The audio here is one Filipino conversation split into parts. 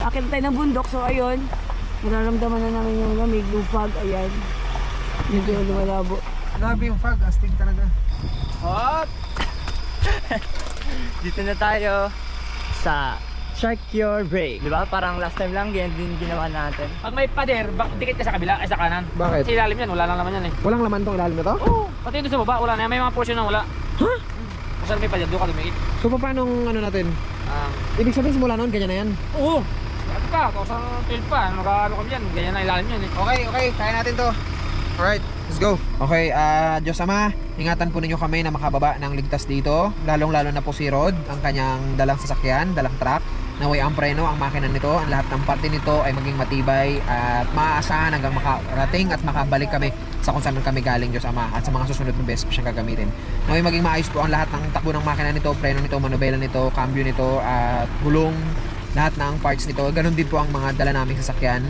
Akit tayo ng bundok, so ayun. Nararamdaman na namin yung lamig, yung fog, ayan. Medyo lumalabo. Grabe yung fog, astig talaga. Hop! Dito na tayo sa Shark Cure Break. Diba? Parang last time lang yan din ginawa natin. Pag may pader, dikit ka sa kabila, ay sa kanan. Bakit? Sa ilalim yan, wala lang naman yan eh. Walang laman tong ilalim na to? Oo, pati doon sa baba, wala na yan. May mga portion na wala. Ha? Kung may pader, doon ka lumikit. So paano ano natin? Ibig sabihin simula noon, ganyan na yan? Oo! Bakit ka? Kausang 12 pa, ano kami yan, ganyan na ilalim yan eh. Okay, kaya natin to. Alright, let's go. Okay, Diyos Ama, ingatan po ninyo kami na makababa ng ligtas dito. Lalong-lalo na po si Rod, ang kanyang dalang sasakyan, dalang truck. Naway ang preno, ang makina nito, ang lahat ng parte nito ay maging matibay at maaasahan hanggang makarating at makabalik kami sa kung saan kami galing, Diyos Ama, at sa mga susunod na beses siyang gagamitin. Naway maging maayos po ang lahat ng takbo ng makina nito, preno nito, manubela nito, cambio nito, at gulong, lahat ng parts nito. Ganon din po ang mga dala naming sasakyan,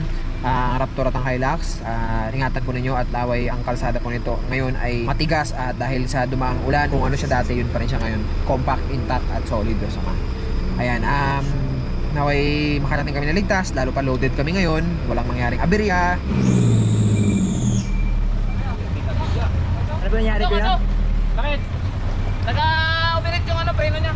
ang Raptor at ang Hilux. Ingatan po ninyo at laway ang kalsada po nito ngayon ay matigas at dahil sa dumaang ulan, kung ano siya dati, yun pa rin siya ngayon, compact, intact at solid, Diyos Ama. Ayan, naway makarating kami na ligtas, lalo pa loaded kami ngayon, walang mangyaring aberya. Ano ba nangyari ko yan? Bakit? Nag-operate yung preno niya.